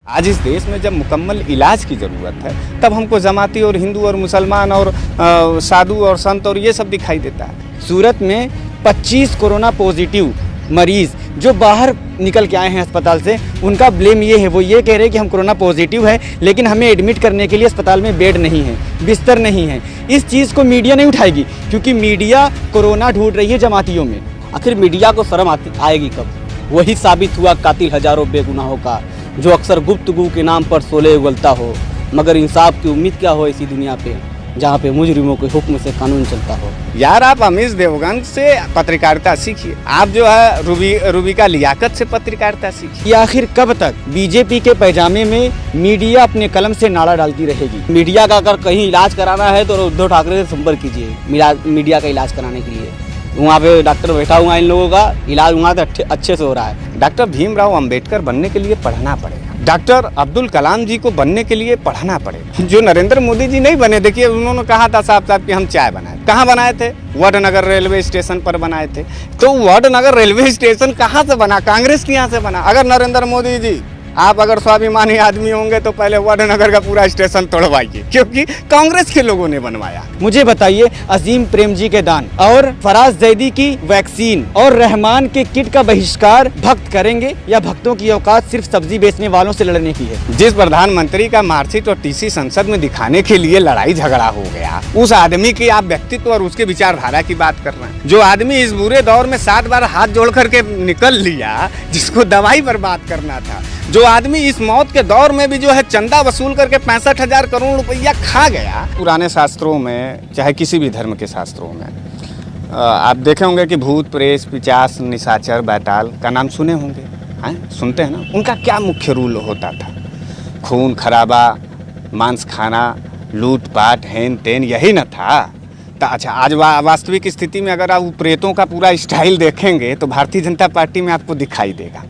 आज इस देश में जब मुकम्मल इलाज की ज़रूरत है तब हमको जमाती और हिंदू और मुसलमान और साधु और संत और ये सब दिखाई देता है। सूरत में 25 कोरोना पॉजिटिव मरीज़ जो बाहर निकल के आए हैं अस्पताल से, उनका ब्लेम ये है, वो ये कह रहे हैं कि हम कोरोना पॉजिटिव है लेकिन हमें एडमिट करने के लिए अस्पताल में बेड नहीं है, बिस्तर नहीं है। इस चीज़ को मीडिया नहीं उठाएगी क्योंकि मीडिया कोरोना ढूंढ रही है जमातियों में। आखिर मीडिया को शर्म आएगी कब? वही साबित हुआ कातिल हजारों बेगुनाहों का, जो अक्सर गुफ्तगू के नाम पर शोले उगलता हो, मगर इंसाफ की उम्मीद क्या हो ऐसी दुनिया पे जहाँ पे मुजरिमों के हुक्म से कानून चलता हो। यार आप अमीश देवगन से पत्रकारिता सीखिए, आप जो है रूबिका लियाकत से पत्रकारिता सीखिए। आखिर कब तक बीजेपी के पैजामे में मीडिया अपने कलम से नाड़ा डालती रहेगी? मीडिया का अगर कहीं इलाज कराना है तो उद्धव ठाकरे से संपर्क कीजिए मीडिया का इलाज कराने के लिए। वहाँ पे डॉक्टर बैठा हुआ, इन लोगों का इलाज वहाँ से अच्छे से हो रहा है। डॉक्टर भीमराव अंबेडकर बनने के लिए पढ़ना पड़ेगा, डॉक्टर अब्दुल कलाम जी को बनने के लिए पढ़ना पड़ेगा। जो नरेंद्र मोदी जी नहीं बने, देखिए उन्होंने कहा था साहब कि हम चाय बनाए, कहाँ बनाए थे? वडनगर रेलवे स्टेशन पर बनाए थे। तो वडनगर रेलवे स्टेशन कहाँ से बना? कांग्रेस के यहाँ से बना। अगर नरेंद्र मोदी जी आप अगर स्वाभिमानी आदमी होंगे तो पहले वडनगर का पूरा स्टेशन तोड़वाइए, क्योंकि कांग्रेस के लोगों ने बनवाया। मुझे बताइए, अजीम प्रेमजी के दान और फराज जैदी की वैक्सीन और रहमान के किट का बहिष्कार भक्त करेंगे या भक्तों की औकात सिर्फ सब्जी बेचने वालों से लड़ने की है? जिस प्रधानमंत्री का मार्कशीट और टीसी संसद में दिखाने के लिए लड़ाई झगड़ा हो गया, उस आदमी की आप व्यक्तित्व और उसके विचारधारा की बात कर रहे हैं। जो आदमी इस बुरे दौर में 7 बार हाथ जोड़ करके निकल लिया, जिसको दवाई पर बात करना था, जो आदमी इस मौत के दौर में भी जो है चंदा वसूल करके 65,000 करोड़ रुपया खा गया। पुराने शास्त्रों में, चाहे किसी भी धर्म के शास्त्रों में, आप देखे होंगे कि भूत प्रेत पिशाच निशाचर बैताल का नाम सुने होंगे, हैं? सुनते हैं ना? उनका क्या मुख्य रूल होता था? खून खराबा, मांस खाना, लूट पाट, हेन तेन, यही न था? तो अच्छा, आज वास्तविक स्थिति में अगर आप प्रेतों का पूरा स्टाइल देखेंगे तो भारतीय जनता पार्टी में आपको दिखाई देगा।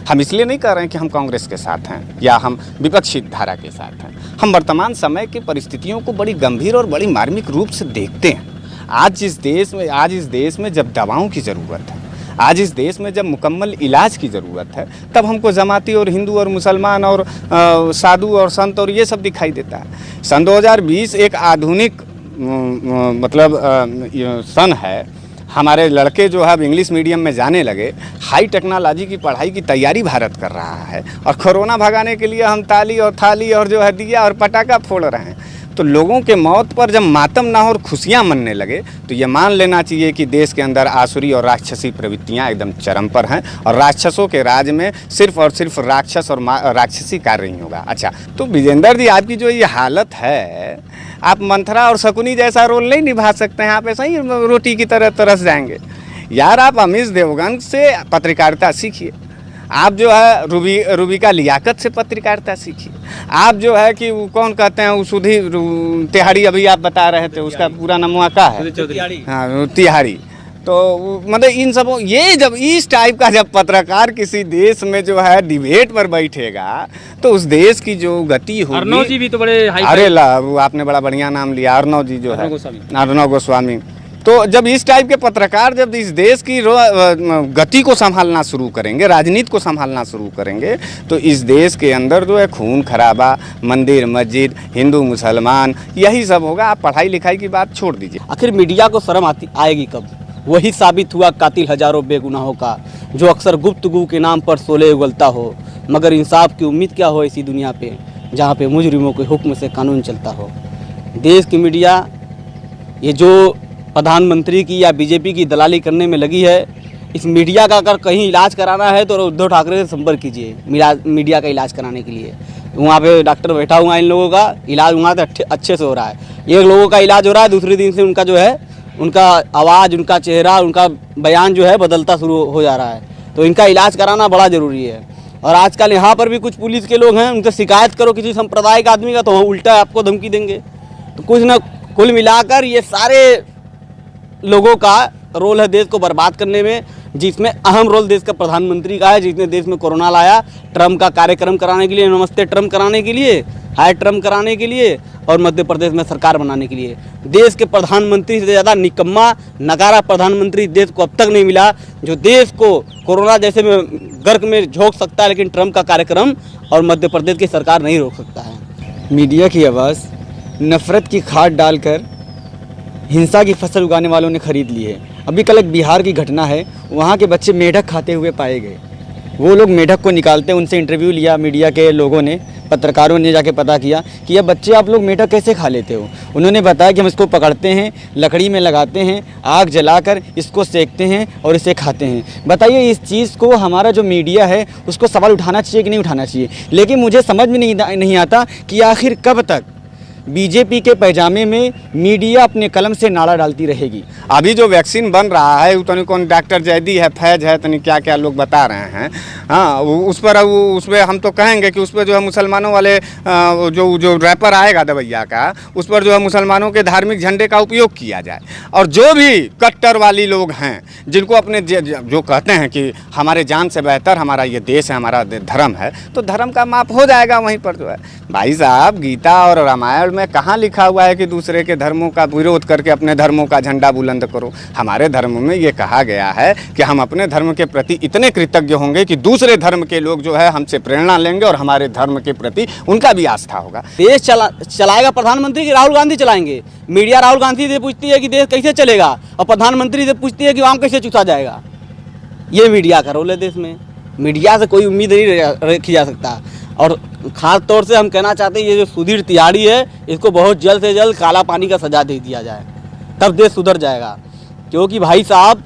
हम इसलिए नहीं कह रहे हैं कि हम कांग्रेस के साथ हैं या हम विपक्षी धारा के साथ हैं। हम वर्तमान समय की परिस्थितियों को बड़ी गंभीर और बड़ी मार्मिक रूप से देखते हैं। आज इस देश में जब दवाओं की ज़रूरत है, आज इस देश में जब मुकम्मल इलाज की ज़रूरत है, तब हमको जमाती और हिंदू और मुसलमान और साधु और संत और ये सब दिखाई देता है। सन 2020 एक आधुनिक सन है। हमारे लड़के जो है अब इंग्लिश मीडियम में जाने लगे, हाई टेक्नोलॉजी की पढ़ाई की तैयारी भारत कर रहा है, और कोरोना भगाने के लिए हम ताली और थाली और जो है दिया और पटाखा फोड़ रहे हैं। तो लोगों के मौत पर जब मातम ना हो और खुशियां मनने लगे तो ये मान लेना चाहिए कि देश के अंदर आसुरी और राक्षसी प्रवृत्तियां एकदम चरम पर हैं, और राक्षसों के राज में सिर्फ और सिर्फ राक्षस और राक्षसी कार्य नहीं होगा। अच्छा, तो विजेंद्र जी, आपकी जो ये हालत है, आप मंथरा और शकुनी जैसा रोल नहीं निभा सकते हैं, आप ऐसा ही रोटी की तरह तरस जाएंगे। यार आप अमीश देवगन से पत्रकारिता सीखिए, आप जो है रूबिका लियाकत से पत्रकारिता सीखिए। आप जो है कि वो कौन कहते हैं, वो सुधीर तिहाड़ी, अभी आप बता रहे थे, उसका पूरा नाम क्या है? हाँ, तिहाड़ी। तो मतलब इन सब ये जब इस टाइप का जब पत्रकार किसी देश में जो है डिबेट पर बैठेगा तो उस देश की जो गति होगी। अर्णव जी भी तो बड़े अरे वो आपने बड़ा बढ़िया नाम लिया, अर्णव जी जो है, अर्णव गोस्वामी। तो जब इस टाइप के पत्रकार जब इस देश की गति को संभालना शुरू करेंगे, राजनीति को संभालना शुरू करेंगे, तो इस देश के अंदर जो है खून खराबा, मंदिर मस्जिद, हिंदू मुसलमान, यही सब होगा। आप पढ़ाई लिखाई की बात छोड़ दीजिए। आखिर मीडिया को शर्म आएगी कब? वही साबित हुआ कातिल हजारों बेगुनाहों का, जो अक्सर गुफ्तगू के नाम पर शोले उगलता हो, मगर इंसाफ की उम्मीद क्या हो ऐसी दुनिया पे जहाँ पे मुजरिमों के हुक्म से कानून चलता हो। देश की मीडिया ये जो प्रधानमंत्री की या बीजेपी की दलाली करने में लगी है, इस मीडिया का अगर कहीं इलाज कराना है तो उद्धव ठाकरे से संपर्क कीजिए मीडिया का इलाज कराने के लिए। वहाँ पे डॉक्टर बैठा हुआ, इन लोगों का इलाज वहाँ से अच्छे से हो रहा है। एक लोगों का इलाज हो रहा है, दूसरे दिन से उनका जो है, उनका आवाज़, उनका चेहरा, उनका बयान जो है बदलता शुरू हो जा रहा है। तो इनका इलाज कराना बड़ा ज़रूरी है। और आजकल यहाँ पर भी कुछ पुलिस के लोग हैं, उनसे शिकायत करो किसी सांप्रदायिक आदमी का तो वो उल्टा आपको धमकी देंगे। तो कुछ ना, कुल मिलाकर ये सारे लोगों का रोल है देश को बर्बाद करने में। जिसमें अहम रोल देश का प्रधानमंत्री का है, जिसने देश में कोरोना लाया ट्रम्प का कार्यक्रम कराने के लिए, नमस्ते ट्रम्प कराने के लिए, हाय ट्रम्प कराने के लिए और मध्य प्रदेश में सरकार बनाने के लिए। देश के प्रधानमंत्री से ज़्यादा निकम्मा नकारा प्रधानमंत्री देश को अब तक नहीं मिला, जो देश को कोरोना जैसे में गर्क में झोंक सकता है, लेकिन ट्रम्प का कार्यक्रम और मध्य प्रदेश की सरकार नहीं रोक सकता है। मीडिया की आवाज़ नफ़रत की खाद डालकर हिंसा की फसल उगाने वालों ने खरीद ली है। अभी कल एक बिहार की घटना है, वहाँ के बच्चे मेढक खाते हुए पाए गए। वो लोग मेढक को निकालते, उनसे इंटरव्यू लिया मीडिया के लोगों ने, पत्रकारों ने जाके पता किया कि ये बच्चे आप लोग मेढक कैसे खा लेते हो। उन्होंने बताया कि हम इसको पकड़ते हैं, लकड़ी में लगाते हैं, आग जलाकर इसको सेकते हैं और इसे खाते हैं। बताइए इस चीज़ को हमारा जो मीडिया है उसको सवाल उठाना चाहिए कि नहीं उठाना चाहिए। लेकिन मुझे समझ में नहीं आता कि आखिर कब तक बीजेपी के पैजामे में मीडिया अपने कलम से नाड़ा डालती रहेगी। अभी जो वैक्सीन बन रहा है वो तनी कौन डॉक्टर जैदी है, फैज है, तनी क्या क्या लोग बता रहे हैं। हाँ, उस पर हम तो कहेंगे कि उस पर जो है मुसलमानों वाले जो रैपर आएगा दवैया का, उस पर जो है मुसलमानों के धार्मिक झंडे का उपयोग किया जाए। और जो भी कट्टर वाली लोग हैं जिनको अपने जो कहते हैं कि हमारे जान से बेहतर हमारा ये देश है, हमारा धर्म है, तो धर्म का माप हो जाएगा वहीं पर जो है। भाई साहब, गीता और रामायण में कहाँ लिखा हुआ है कि दूसरे के धर्मों का विरोध करके अपने धर्मों का झंडा बुलंद करो। हमारे धर्म में ये कहा गया है कि हम अपने धर्म के प्रति इतने कृतज्ञ होंगे कि दूसरे धर्म के लोग जो है हमसे प्रेरणा लेंगे और हमारे धर्म के प्रति उनका भी आस्था होगा। देश चलाएगा प्रधानमंत्री की राहुल गांधी चलाएंगे। मीडिया राहुल गांधी से पूछती है कि देश कैसे चलेगा और प्रधानमंत्री से पूछती है कि आम कैसे चूसा जाएगा। ये मीडिया का रोल है देश में। मीडिया से कोई उम्मीद नहीं रखी जा सकता। और ख़ास तौर से हम कहना चाहते हैं ये जो सुधीर तिवारी है, इसको बहुत जल्द से जल्द काला पानी का सज़ा दे दिया जाए, तब देश सुधर जाएगा। क्योंकि भाई साहब,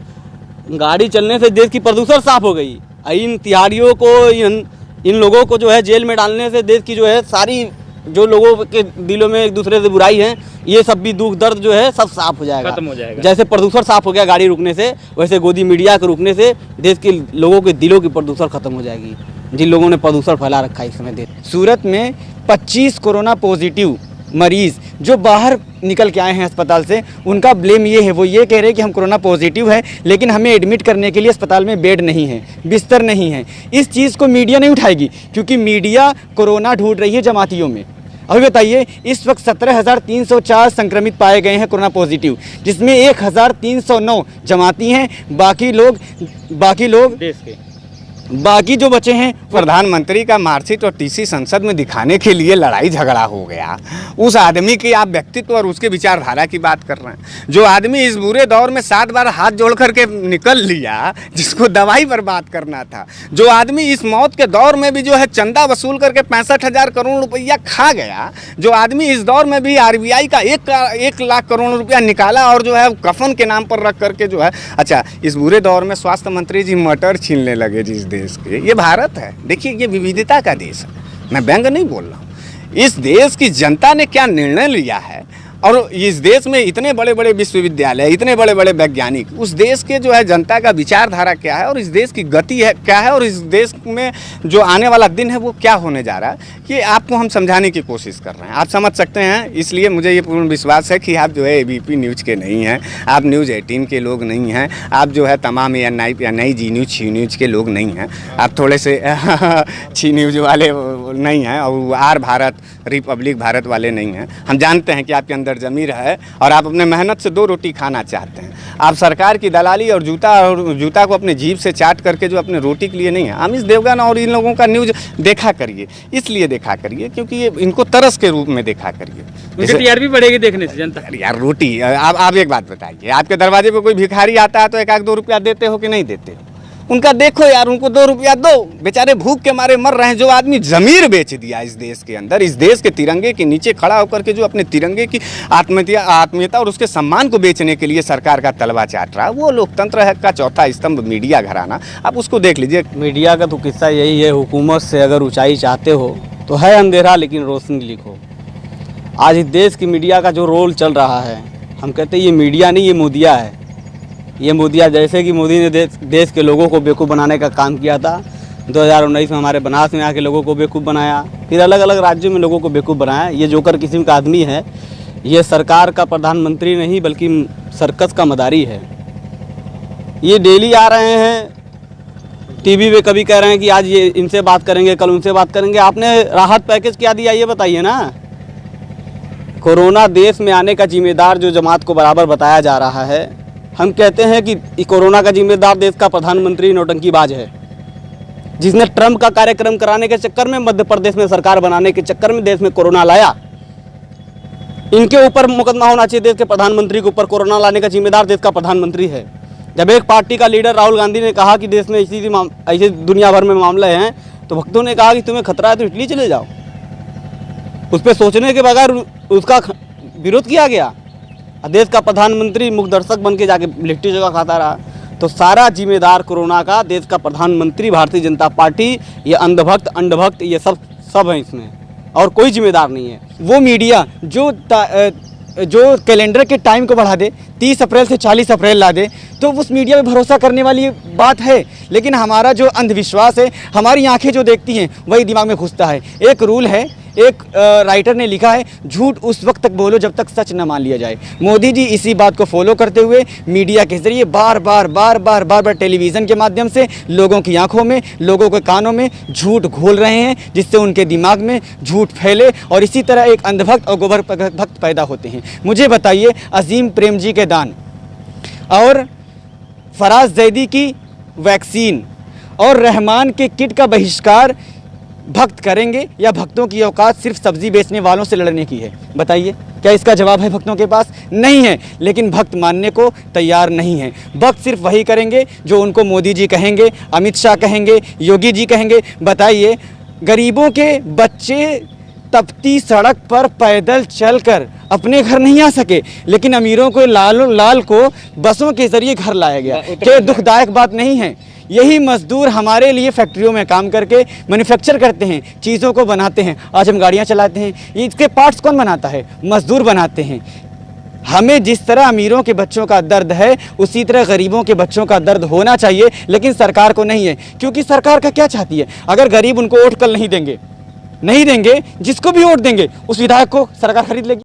गाड़ी चलने से देश की प्रदूषण साफ हो गई। इन तिहाड़ियों को, इन लोगों को जो है जेल में डालने से देश की जो है सारी जो लोगों के दिलों में एक दूसरे से बुराई है, ये सब भी दुख दर्द जो है सब साफ हो जाएगा, खत्म हो जाएगा। जैसे प्रदूषण साफ हो गया गाड़ी रुकने से, वैसे गोदी मीडिया के रुकने से देश के लोगों के दिलों की प्रदूषण खत्म हो जाएगी, जिन लोगों ने प्रदूषण फैला रखा है इस समय देश। सूरत में 25 कोरोना पॉजिटिव मरीज़ जो बाहर निकल के आए हैं अस्पताल से, उनका ब्लेम ये है, वो ये कह रहे हैं कि हम कोरोना पॉजिटिव है लेकिन हमें एडमिट करने के लिए अस्पताल में बेड नहीं है, बिस्तर नहीं है। इस चीज़ को मीडिया नहीं उठाएगी क्योंकि मीडिया कोरोना ढूंढ रही है जमातियों में। अभी बताइए, इस वक्त 17,304 संक्रमित पाए गए हैं कोरोना पॉजिटिव, जिसमें 1,309 जमाती हैं, बाकी लोग देश के बाकी जो बचे हैं। प्रधानमंत्री का मार्कशीट और टीसी संसद में दिखाने के लिए लड़ाई झगड़ा हो गया। उस आदमी की आप व्यक्तित्व और उसके विचारधारा की बात कर रहे हैं। जो आदमी इस बुरे दौर में 7 बार हाथ जोड़ करके निकल लिया, जिसको दवाई पर बात करना था, जो आदमी इस मौत के दौर में भी जो है चंदा वसूल करके 65,000 करोड़ रुपया खा गया, जो आदमी इस दौर में भी RBI का 1 लाख करोड़ रुपया निकाला और जो है कफन के नाम पर रख करके जो है, अच्छा, इस बुरे दौर में स्वास्थ्य मंत्री जी मटर छीनने लगे जिस देश के। ये भारत है, देखिए, ये विविधता का देश है, मैं व्यंग नहीं बोल रहा हूँ। इस देश की जनता ने क्या निर्णय लिया है, और इस देश में इतने बड़े बड़े विश्वविद्यालय, इतने बड़े बड़े वैज्ञानिक, उस देश के जो है जनता का विचारधारा क्या है और इस देश की गति है क्या है, और इस देश में जो आने वाला दिन है वो क्या होने जा रहा है, ये आपको हम समझाने की कोशिश कर रहे हैं। आप समझ सकते हैं, इसलिए मुझे ये पूर्ण विश्वास है कि आप जो है ABP न्यूज़ के नहीं हैं, आप न्यूज़ 18 के लोग नहीं हैं, आप जो है तमाम NI जी न्यूज़, छी न्यूज़ के लोग नहीं हैं, आप थोड़े से छी न्यूज़ वाले नहीं हैं, और आर भारत, रिपब्लिक भारत वाले नहीं हैं। हम जानते हैं कि आपके अंदर ज़मीर है और आप अपने मेहनत से 2 रोटी खाना चाहते हैं। आप सरकार की दलाली और जूता को अपने जीभ से चाट करके जो अपने रोटी के लिए नहीं है। अमिश देवगन और इन लोगों का न्यूज़ देखा करिए, इसलिए देखा करिए क्योंकि ये इनको तरस के रूप में देखा करिए। TRP बढ़ेगी देखने से जनता। यार रोटी, आप एक बात बताइए, आपके दरवाजे पे कोई भिखारी आता है तो 1-2 रुपया देते हो कि नहीं देते हो? उनका देखो यार, उनको 2 रुपया दो, बेचारे भूख के मारे मर रहे हैं। जो आदमी ज़मीर बेच दिया इस देश के अंदर, इस देश के तिरंगे के नीचे खड़ा होकर के जो अपने तिरंगे की आत्मीयता और उसके सम्मान को बेचने के लिए सरकार का तलवा चाट रहा है, वो लोकतंत्र है का चौथा स्तंभ मीडिया घराना। आप उसको देख लीजिए। मीडिया का तो किस्सा यही है, हुकूमत से अगर ऊंचाई चाहते हो तो है अंधेरा लेकिन रोशनी लिखो। आज इस देश की मीडिया का जो रोल चल रहा है, हम कहते हैं ये मीडिया नहीं, ये मोदिया है। ये मोदिया, जैसे कि मोदी ने देश के लोगों को बेवकूफ़ बनाने का काम किया था। 2019 में हमारे बनारस में आके लोगों को बेवकूफ़ बनाया, फिर अलग अलग राज्यों में लोगों को बेवकूफ़ बनाया। ये जोकर किस्म का आदमी है, ये सरकार का प्रधानमंत्री नहीं बल्कि सर्कस का मदारी है। ये डेली आ रहे हैं टीवी पे, कभी कह रहे हैं कि आज ये इनसे बात करेंगे, कल उनसे बात करेंगे। आपने राहत पैकेज क्या दिया ये बताइए ना। कोरोना देश में आने का जिम्मेदार जो जमात को बराबर बताया जा रहा है, हम कहते हैं कि कोरोना का जिम्मेदार देश का प्रधानमंत्री नौटंकीबाज है, जिसने ट्रम्प का कार्यक्रम कराने के चक्कर में, मध्य प्रदेश में सरकार बनाने के चक्कर में देश में कोरोना लाया। इनके ऊपर मुकदमा होना चाहिए, देश के प्रधानमंत्री के ऊपर। कोरोना लाने का जिम्मेदार देश का प्रधानमंत्री है। जब एक पार्टी का लीडर राहुल गांधी ने कहा कि देश में ऐसे दुनिया भर में मामले हैं, तो भक्तों ने कहा कि तुम्हें खतरा है तो इटली चले जाओ। उस पर सोचने के बगैर उसका विरोध किया गया। देश का प्रधानमंत्री मुख दर्शक बन के जाके लिट्टी जगह खाता रहा। तो सारा जिम्मेदार कोरोना का देश का प्रधानमंत्री, भारतीय जनता पार्टी, ये अंधभक्त अंधभक्त ये सब हैं इसमें, और कोई जिम्मेदार नहीं है। वो मीडिया जो कैलेंडर के टाइम को बढ़ा दे, 30 अप्रैल से 40 अप्रैल ला दे, तो उस मीडिया पे भरोसा करने वाली बात है। लेकिन हमारा जो अंधविश्वास है, हमारी आंखें जो देखती हैं वही दिमाग में घुसता है। एक रूल है, एक राइटर ने लिखा है, झूठ उस वक्त तक बोलो जब तक सच न मान लिया जाए। मोदी जी इसी बात को फॉलो करते हुए मीडिया के जरिए बार बार टेलीविज़न के माध्यम से लोगों की आंखों में, लोगों के कानों में झूठ घोल रहे हैं, जिससे उनके दिमाग में झूठ फैले और इसी तरह एक अंधभक्त और गोबर भक्त पैदा होते हैं। मुझे बताइए, अजीम प्रेम जी के दान और फराज जैदी की वैक्सीन और रहमान के किट का बहिष्कार भक्त करेंगे या भक्तों की औकात सिर्फ सब्जी बेचने वालों से लड़ने की है? बताइए, क्या इसका जवाब है भक्तों के पास? नहीं है। लेकिन भक्त मानने को तैयार नहीं है। भक्त सिर्फ वही करेंगे जो उनको मोदी जी कहेंगे, अमित शाह कहेंगे, योगी जी कहेंगे। बताइए, गरीबों के बच्चे तपती सड़क पर पैदल चलकर अपने घर नहीं आ सके, लेकिन अमीरों को लाल को बसों के जरिए घर लाया गया। क्या दुखदायक बात नहीं है? यही मजदूर हमारे लिए फैक्ट्रियों में काम करके मैन्युफैक्चर करते हैं, चीज़ों को बनाते हैं। आज हम गाड़ियां चलाते हैं, इसके पार्ट्स कौन बनाता है? मजदूर बनाते हैं। हमें जिस तरह अमीरों के बच्चों का दर्द है, उसी तरह गरीबों के बच्चों का दर्द होना चाहिए, लेकिन सरकार को नहीं है। क्योंकि सरकार का क्या चाहती है? अगर गरीब उनको वोट कल नहीं देंगे, जिसको भी वोट देंगे उस विधायक को सरकार खरीद लेगी।